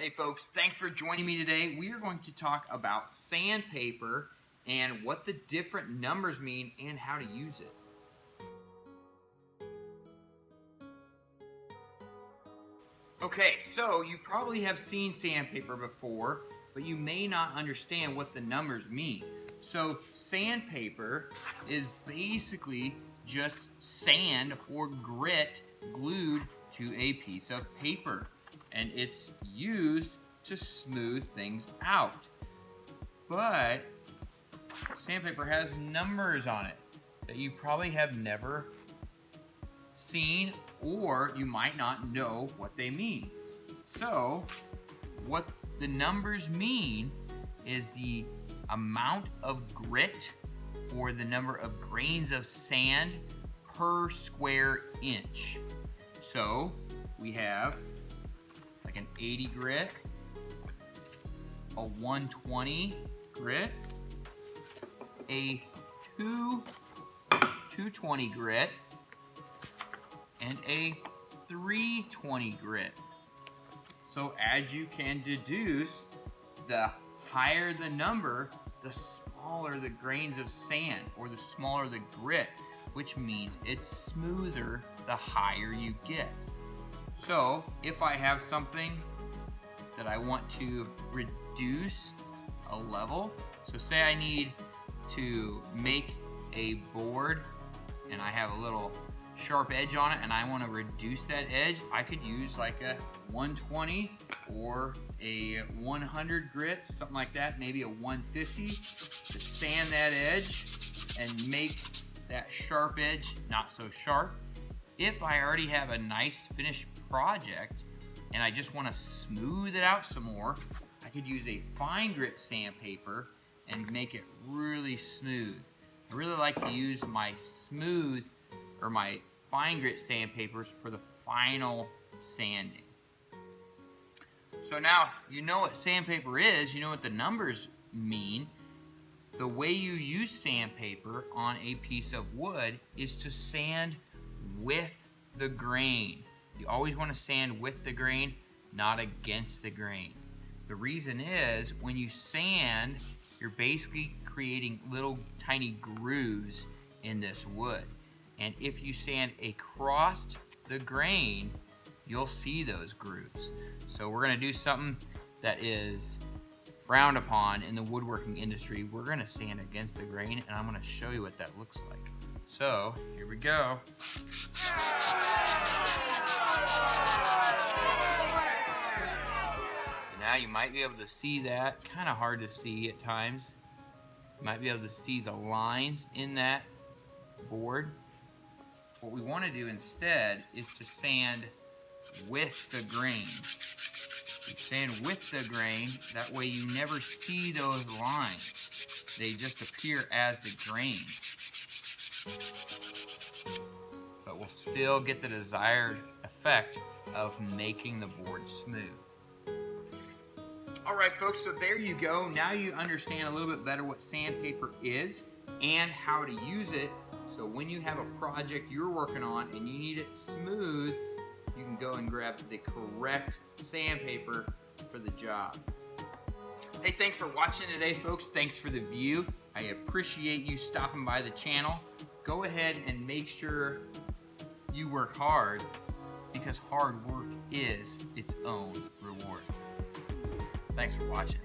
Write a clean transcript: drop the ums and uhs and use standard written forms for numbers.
Hey folks, thanks for joining me today. We are going to talk about sandpaper and what the different numbers mean and how to use it. Okay, so you probably have seen sandpaper before, but you may not understand what the numbers mean. So sandpaper is basically just sand or grit glued to a piece of paper, and it's used to smooth things out. But sandpaper has numbers on it that you probably have never seen, or you might not know what they mean. So what the numbers mean is the amount of grit or the number of grains of sand per square inch. So we have like an 80 grit, a 120 grit, a 220 grit, and a 320 grit. So as you can deduce, the higher the number, the smaller the grains of sand, or the smaller the grit, which means it's smoother the higher you get. So if I have something that I want to reduce a level, so say I need to make a board and I have a little sharp edge on it and I want to reduce that edge, I could use like a 120 or a 100 grit, something like that, maybe a 150 to sand that edge and make that sharp edge not so sharp. If I already have a nice finished project and I just want to smooth it out some more, I could use a fine grit sandpaper and make it really smooth. I really like to use my smooth or my fine grit sandpapers for the final sanding. So now you know what sandpaper is, you know what the numbers mean. The way you use sandpaper on a piece of wood is to sand with the grain. You always want to sand with the grain, not against the grain. The reason is when you sand, you're basically creating little tiny grooves in this wood. And if you sand across the grain, you'll see those grooves. So we're going to do something that is frowned upon in the woodworking industry. We're going to sand against the grain, and I'm going to show you what that looks like. So here we go. Now you might be able to see that, kind of hard to see at times. You might be able to see the lines in that board. What we want to do instead is to sand with the grain. You sand with the grain, that way you never see those lines. They just appear as the grain. But we'll still get the desired effect of making the board smooth. Alright folks, so there you go. Now you understand a little bit better what sandpaper is and how to use it. So when you have a project you're working on and you need it smooth, you can go and grab the correct sandpaper for the job. Hey, thanks for watching today, folks. Thanks for the view. I appreciate you stopping by the channel. Go ahead and make sure you work hard, because hard work is its own reward. Thanks for watching.